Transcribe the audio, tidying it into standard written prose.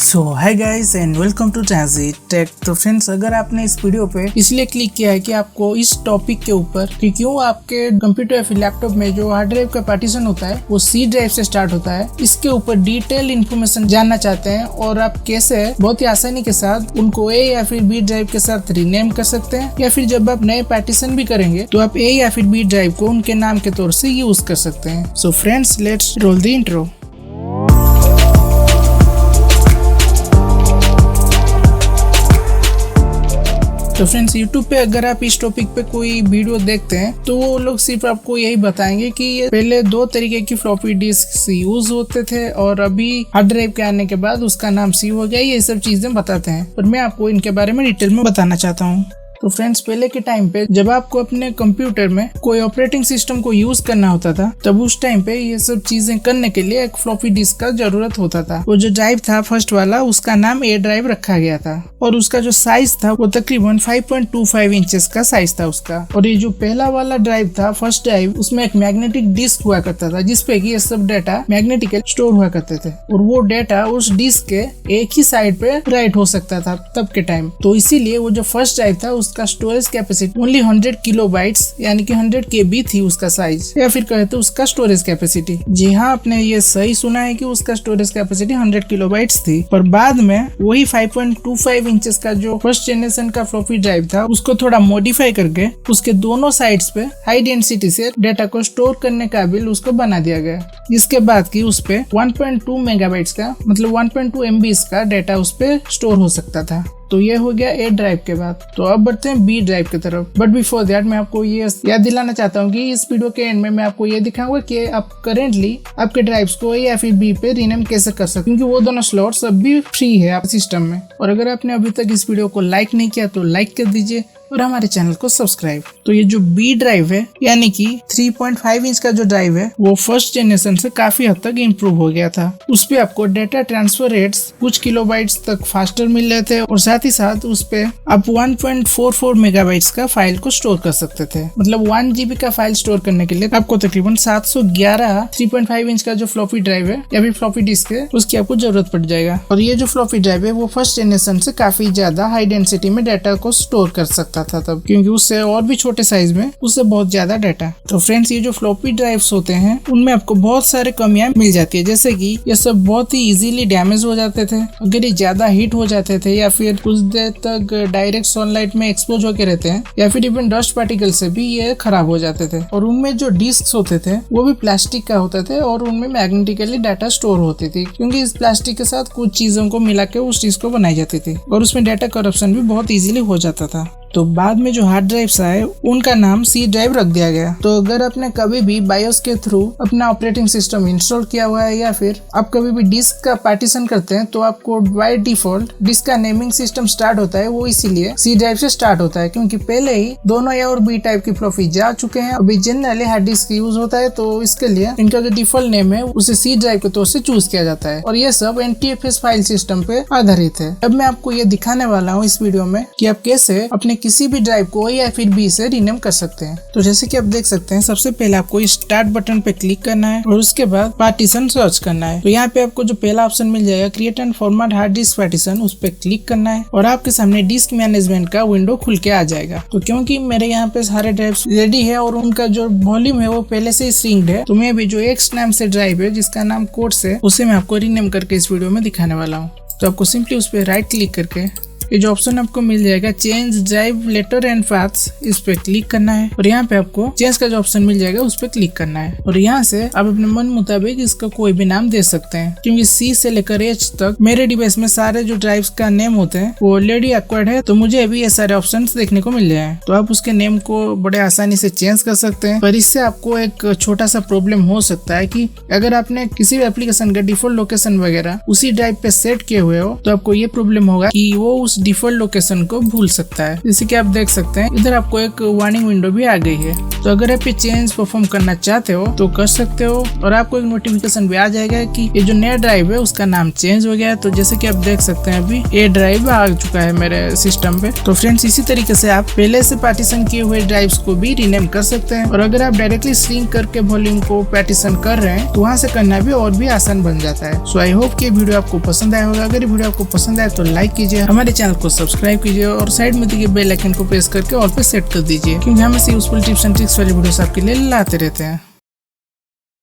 So hi guys and welcome to Transit Tech. तो friends, अगर आपने इस वीडियो पे इसलिए क्लिक किया है कि आपको इस टॉपिक के ऊपर कि क्यों आपके कंप्यूटर या फिर लैपटॉप में जो हार्ड ड्राइव का पार्टीशन होता है वो सी ड्राइव से स्टार्ट होता है, इसके ऊपर डिटेल इन्फॉर्मेशन जानना चाहते हैं और आप कैसे बहुत ही आसानी के साथ उनको ए या फिर बी ड्राइव के साथ रीनेम कर सकते हैं, या फिर जब आप नए पार्टीशन भी करेंगे तो आप ए या फिर बी ड्राइव को उनके नाम के तौर से यूज कर सकते हैं। So friends, let's roll the intro. तो फ्रेंड्स, YouTube पे अगर आप इस टॉपिक पे कोई वीडियो देखते हैं तो वो लोग सिर्फ आपको यही बताएंगे कि ये पहले दो तरीके की फ्लॉपी डिस्क यूज होते थे और अभी हार्ड ड्राइव के आने के बाद उसका नाम सी हो गया। ये सब चीजें बताते हैं, पर मैं आपको इनके बारे में डिटेल में बताना चाहता हूँ। तो फ्रेंड्स, पहले के टाइम पे जब आपको अपने कंप्यूटर में कोई ऑपरेटिंग सिस्टम को यूज करना होता था, तब उस टाइम पे ये सब चीजें करने के लिए एक फ्लॉपी डिस्क का जरूरत होता था। वो जो ड्राइव था फर्स्ट वाला, उसका नाम ए ड्राइव रखा गया था और उसका जो साइज था वो तकरीबन 5.25 इंचेस का साइज था उसका। और ये जो पहला वाला ड्राइव था, फर्स्ट ड्राइव, उसमें एक मैग्नेटिक डिस्क हुआ करता था जिसपे कि ये सब डाटा मैग्नेटिकली स्टोर हुआ करते थे और वो डाटा उस डिस्क के एक ही साइड पे राइट हो सकता था तब के टाइम। तो इसीलिए वो जो फर्स्ट ड्राइव था उसका स्टोरेज कैपेसिटी ओनली 100 किलोबाइट्स यानी कि 100 KB थी उसका साइज, या फिर कहे तो उसका स्टोरेज कैपेसिटी। जी हाँ, आपने ये सही सुना है कि उसका स्टोरेज कैपेसिटी 100 किलोबाइट्स थी। पर बाद में वही 5.25 इंचेस का जो फर्स्ट जनरेशन का फ्लॉपी ड्राइव था उसको थोड़ा मॉडिफाई करके उसके दोनों साइड्स पे हाई डेंसिटी से डाटा को स्टोर करने का काबिल उसको बना दिया गया। इसके बाद की उस पे 1.2 मेगाबाइट्स का मतलब 1.2 MB का डाटा उस पे स्टोर हो सकता था। तो ये हो गया ए ड्राइव के बाद। तो अब बढ़ते हैं बी ड्राइव की तरफ। बट बिफोर दैट मैं आपको ये याद दिलाना चाहता हूँ कि इस वीडियो के एंड में मैं आपको ये दिखाऊंगा कि आप करेंटली आपके ड्राइव्स को ए या फिर बी पे रीनेम कैसे कर सकते हैं, क्योंकि वो दोनों स्लॉट्स अब भी फ्री है आप सिस्टम में। और अगर आपने अभी तक इस वीडियो को लाइक नहीं किया तो लाइक कर दीजिए और हमारे चैनल को सब्सक्राइब। तो ये जो बी ड्राइव है यानी कि 3.5 इंच का जो ड्राइव है वो फर्स्ट जनरेशन से काफी हद तक इम्प्रूव हो गया था। उस पे आपको डाटा ट्रांसफर रेट्स कुछ किलोबाइट्स तक फास्टर मिल रहे थे और साथ ही साथ उस पे आप 1.44 मेगाबाइट्स का फाइल को स्टोर कर सकते थे। मतलब 1 GB का फाइल स्टोर करने के लिए आपको तकरीबन 711 3.5 इंच का जो फ्लॉपी ड्राइव है या फिर फ्लॉपी डिस्क है उसकी आपको जरूरत पड़ जाएगा। और ये जो फ्लॉपी ड्राइव है वो फर्स्ट जनरेशन से काफी ज्यादा हाई डेंसिटी में डाटा को स्टोर कर सकता था तब, क्योंकि उससे और भी छोटे साइज में उससे बहुत ज्यादा डाटा। तो फ्रेंड्स, ये जो फ्लॉपी ड्राइव्स होते हैं उनमें आपको बहुत सारे कमियां मिल जाती है, जैसे कि ये सब बहुत ही इजीली डैमेज हो जाते थे अगर ये ज्यादा हीट हो जाते थे, या फिर कुछ देर तक डायरेक्ट सनलाइट में एक्सपोज होके रहते हैं, या फिर इवन डस्ट पार्टिकल से भी ये खराब हो जाते थे। और उनमें जो डिस्क होते थे वो भी प्लास्टिक का होते थे और उनमें मैग्नेटिकली डाटा स्टोर होती थी, क्योंकि इस प्लास्टिक के साथ कुछ चीजों को मिला के उस डिस्क को बनाई जाती थी और उसमें डाटा करप्शन भी बहुत इजीली हो जाता था। तो बाद में जो हार्ड ड्राइव्स आए उनका नाम सी ड्राइव रख दिया गया। तो अगर आपने कभी भी बायोस के थ्रू अपना ऑपरेटिंग सिस्टम इंस्टॉल किया हुआ है या फिर आप कभी भी डिस्क का पार्टीशन करते हैं तो आपको बाय डिफॉल्ट डिस्क का नेमिंग सिस्टम स्टार्ट होता है, वो इसीलिए सी ड्राइव से स्टार्ट होता है, क्योंकि पहले ही दोनों ए और बी टाइप की फ्लॉपी जा चुके हैं। अभी जनरली हार्ड डिस्क यूज होता है तो इसके लिए इनका जो डिफॉल्ट नेम है उसे सी ड्राइव के तौर से चूज किया जाता है और ये सब NTFS फाइल सिस्टम पे आधारित है। अब मैं आपको ये दिखाने वाला हूँ इस वीडियो में कि आप कैसे अपने किसी भी ड्राइव को या फिर बी से रीनेम कर सकते हैं। तो जैसे कि आप देख सकते हैं, सबसे पहले आपको इस स्टार्ट बटन पे क्लिक करना है और उसके बाद पार्टीशन सर्च करना है। तो यहाँ पे आपको जो पहला ऑप्शन मिल जाएगा create and format hard disk partition, उस पे क्लिक करना है और आपके सामने डिस्क मैनेजमेंट का विंडो खुल के आ जाएगा। तो क्योंकि मेरे यहाँ पे सारे ड्राइव्स रेडी है और उनका जो वॉल्यूम है वो पहले से ही सिंक्ड है, तो मैं भी जो एक्स नाम से ड्राइव है जिसका नाम कोड्स है उसे मैं आपको रीनेम करके इस वीडियो में दिखाने वाला हूँ। तो आपको सिंपली उस पर राइट क्लिक करके ये जो ऑप्शन आपको मिल जाएगा change drive letter and paths, इस पे क्लिक करना है और यहाँ पे आपको चेंज का जो ऑप्शन मिल जाएगा उस पे क्लिक करना है और यहाँ से आप अपने मन मुताबिक इसका कोई भी नाम दे सकते हैं, क्योंकि C से लेकर H तक मेरे डिवाइस में सारे जो ड्राइव्स का नेम होते हैं वो ऑलरेडी एक्वायर्ड है, तो मुझे अभी ये सारे ऑप्शन देखने को मिल जाए। तो आप उसके नेम को बड़े आसानी से चेंज कर सकते हैं, पर इससे आपको एक छोटा सा प्रॉब्लम हो सकता है कि अगर आपने किसी भी एप्लीकेशन का डिफॉल्ट लोकेशन वगैरह उसी ड्राइव पे सेट किए हुए हो तो आपको ये प्रॉब्लम होगा कि वो उस उस डिफॉल्ट लोकेशन को भूल सकता है। जैसे कि आप देख सकते हैं इधर आपको एक वार्निंग विंडो भी आ गई है। तो अगर आप ये चेंज परफॉर्म करना चाहते हो तो कर सकते हो और आपको एक नोटिफिकेशन भी आ जाएगा कि ये जो नया ड्राइव है उसका नाम चेंज हो गया है। तो जैसे कि आप देख सकते हैं अभी ये ड्राइव आ चुका है मेरे सिस्टम पे। तो फ्रेंड्स इसी तरीके से आप पहले से पार्टीशन किए हुए ड्राइव्स को भी रीनेम कर सकते हैं। और अगर आप डायरेक्टली सिंक करके वॉल्यूम को पार्टीशन कर रहे हैं तो वहाँ से करना भी और भी आसान बन जाता है। सो आई होप कि वीडियो आपको पसंद आया होगा। अगर वीडियो आपको पसंद आए तो लाइक कीजिए, हमारे चैनल को सब्सक्राइब कीजिए और साइड में दिए बेल आइकन को प्रेस करके ऑल पे सेट कर दीजिए, क्योंकि हम ऐसे यूजफुल टिप्स एंड ट्रिक्स वाली वीडियोस आपके लिए लाते रहते हैं।